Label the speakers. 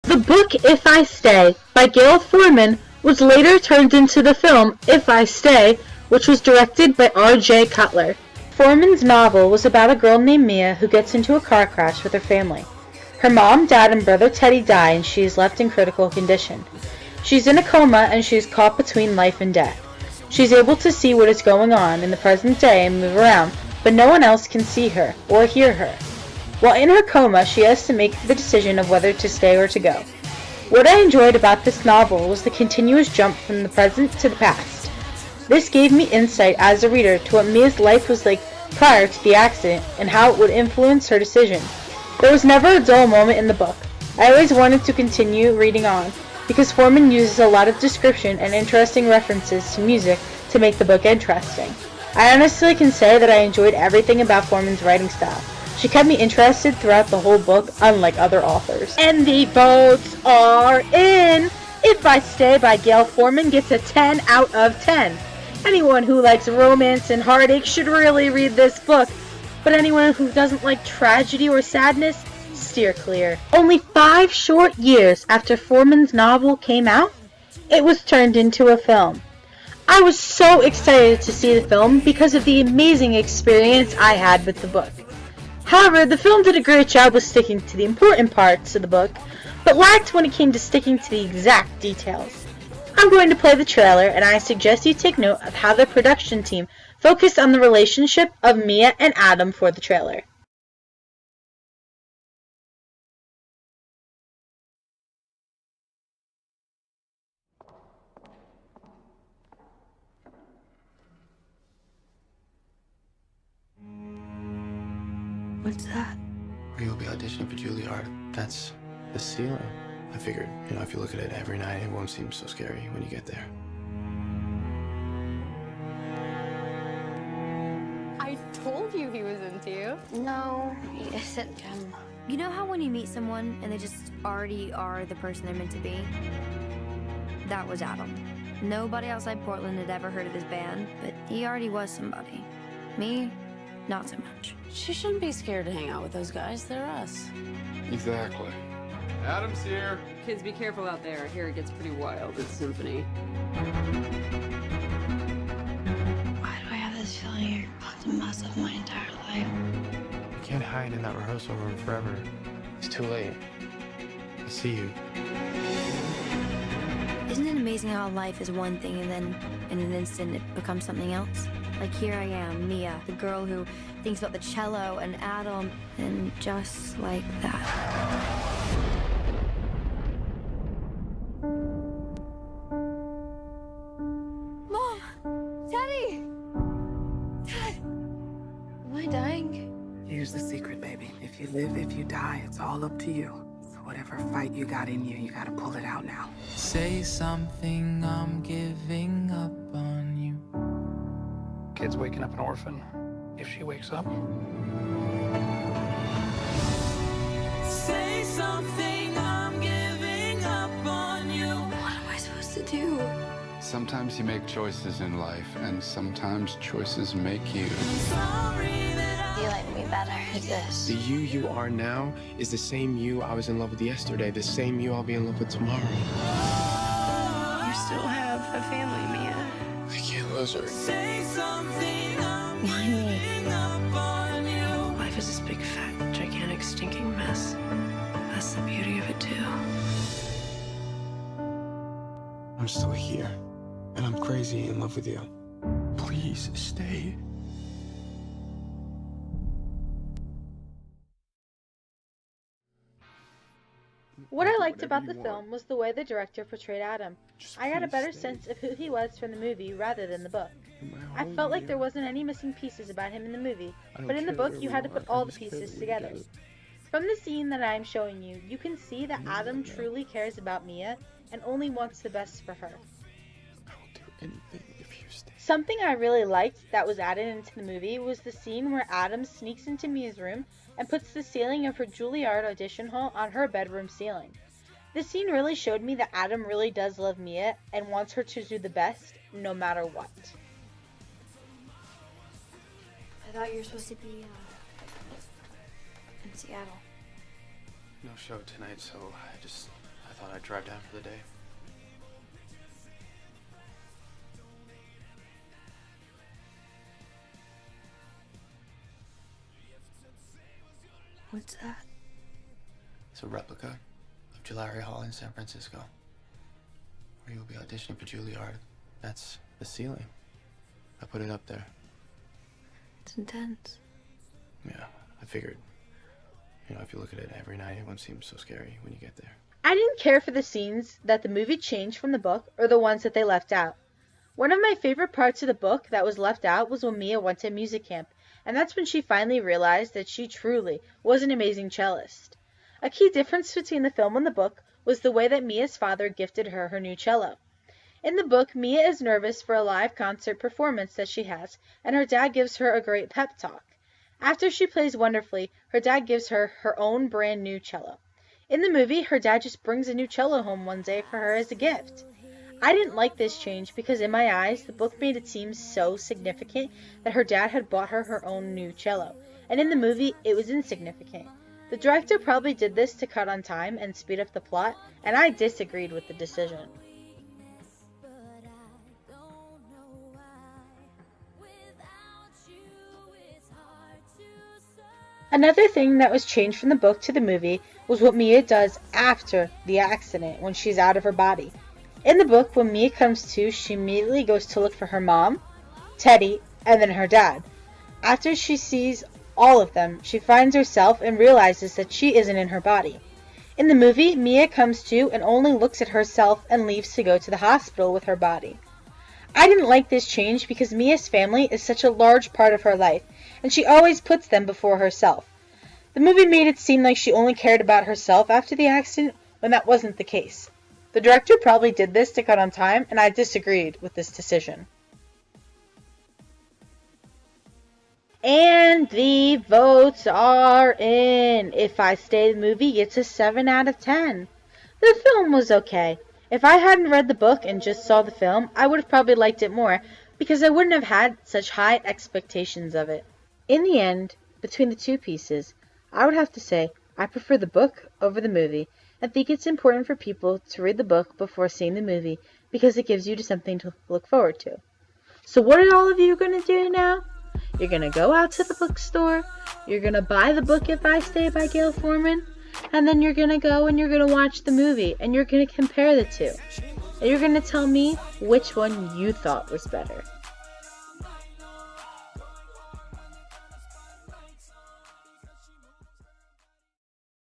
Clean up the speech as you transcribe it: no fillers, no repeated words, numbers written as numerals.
Speaker 1: The book If I Stay by Gail Forman was later turned into the film If I Stay, which was directed by R.J. Cutler. Forman's novel was about a girl named Mia who gets into a car crash with her family. Her mom, dad, and brother Teddy die and she is left in critical condition. She's in a coma and she is caught between life and death. She's able to see what is going on in the present day and move around, but no one else can see her or hear her. While in her coma, she has to make the decision of whether to stay or to go. What I enjoyed about this novel was the continuous jump from the present to the past. This gave me insight as a reader to what Mia's life was like prior to the accident and how it would influence her decision. There was never a dull moment in the book. I always wanted to continue reading on, because Forman uses a lot of description and interesting references to music to make the book interesting. I honestly can say that I enjoyed everything about Forman's writing style. She kept me interested throughout the whole book, unlike other authors. And the votes are in! If I Stay by Gail Forman gets a 10 out of 10. Anyone who likes romance and heartache should really read this book, but anyone who doesn't like tragedy or sadness, steer clear. Only 5 short years after Forman's novel came out, it was turned into a film. I was so excited to see the film because of the amazing experience I had with the book. However, the film did a great job with sticking to the important parts of the book, but lacked when it came to sticking to the exact details. I'm going to play the trailer, and I suggest you take note of how the production team focused on the relationship of Mia and Adam for the trailer.
Speaker 2: What's that?
Speaker 3: You'll be auditioning for Juilliard. That's the ceiling. I figured, if you look at it every night, it won't seem so scary when you get there.
Speaker 4: I told you he was into you.
Speaker 2: No, he isn't, Jim.
Speaker 5: You know how when you meet someone and they just already are the person they're meant to be? That was Adam. Nobody outside Portland had ever heard of his band, but he already was somebody. Me, not so much.
Speaker 4: She shouldn't be scared to hang out with those guys. They're us.
Speaker 6: Exactly. Adam's here.
Speaker 4: Kids, be careful out there. I hear it gets pretty wild at Symphony.
Speaker 2: Why do I have this feeling you're about to mess up my entire life?
Speaker 3: You can't hide in that rehearsal room forever. It's too late. I'll see you.
Speaker 5: Isn't it amazing how life is one thing and then in an instant it becomes something else? Like here I am, Mia, the girl who thinks about the cello and Adam, and just like that.
Speaker 2: Mom! Teddy! Dad! Am I dying?
Speaker 7: Here's the secret, baby. If you live, if you die, it's all up to you. So whatever fight you got in you gotta pull it out now.
Speaker 8: Say something, I'm giving up on you.
Speaker 9: Kid's waking up an orphan. If she wakes up.
Speaker 8: Say something, I'm giving up on you.
Speaker 2: What am I supposed to do?
Speaker 6: Sometimes you make choices in life, and sometimes choices make you.
Speaker 8: Sorry that
Speaker 2: You like me better as this.
Speaker 3: The you are now is the same you I was in love with yesterday, the same you I'll be in love with tomorrow.
Speaker 2: You still have a family, Mia.
Speaker 3: I can't lose her.
Speaker 8: Say something, I'm
Speaker 2: Why me?
Speaker 8: giving up on you.
Speaker 2: Life is this big, fat, gigantic, stinking mess. That's the beauty of it, too.
Speaker 3: I'm still here, and I'm crazy in love with you. Please stay.
Speaker 1: What I liked about the film was the way the director portrayed Adam. I got a better sense of who he was from the movie rather than the book. I felt like there wasn't any missing pieces about him in the movie, but in the book you had to put all the pieces together. From the scene that I am showing you, you can see that Adam truly cares about Mia and only wants the best for her.
Speaker 3: I will do anything if you stay.
Speaker 1: Something I really liked that was added into the movie was the scene where Adam sneaks into Mia's room and puts the ceiling of her Juilliard audition hall on her bedroom ceiling. This scene really showed me that Adam really does love Mia and wants her to do the best, no matter what.
Speaker 5: I thought you were supposed to be, in Seattle.
Speaker 3: No show tonight, so I drive down for the day.
Speaker 2: What's that?
Speaker 3: It's a replica of Julari Hall in San Francisco, where you'll be auditioning for Juilliard. That's the ceiling. I put it up there.
Speaker 2: It's intense.
Speaker 3: Yeah, I figured, if you look at it every night, it won't seem so scary when you get there.
Speaker 1: I didn't care for the scenes that the movie changed from the book or the ones that they left out. One of my favorite parts of the book that was left out was when Mia went to music camp, and that's when she finally realized that she truly was an amazing cellist. A key difference between the film and the book was the way that Mia's father gifted her new cello. In the book, Mia is nervous for a live concert performance that she has, and her dad gives her a great pep talk. After she plays wonderfully, her dad gives her her own brand new cello. In the movie, her dad just brings a new cello home one day for her as a gift. I didn't like this change because in my eyes, the book made it seem so significant that her dad had bought her her own new cello, and in the movie, it was insignificant. The director probably did this to cut on time and speed up the plot, and I disagreed with the decision. Another thing that was changed from the book to the movie was what Mia does after the accident when she's out of her body. In the book, when Mia comes to, she immediately goes to look for her mom, Teddy, and then her dad. After she sees all of them, she finds herself and realizes that she isn't in her body. In the movie, Mia comes to and only looks at herself and leaves to go to the hospital with her body. I didn't like this change because Mia's family is such a large part of her life, and she always puts them before herself. The movie made it seem like she only cared about herself after the accident, when that wasn't the case. The director probably did this to cut on time, and I disagreed with this decision. And the votes are in. If I Stay the movie gets a 7 out of 10. The film was okay. If I hadn't read the book and just saw the film, I would have probably liked it more, because I wouldn't have had such high expectations of it. In the end, between the two pieces, I would have to say I prefer the book over the movie. I think it's important for people to read the book before seeing the movie because it gives you something to look forward to. So what are all of you going to do now? You're going to go out to the bookstore, you're going to buy the book If I Stay by Gail Forman, and then you're going to go and you're going to watch the movie and you're going to compare the two. And you're going to tell me which one you thought was better.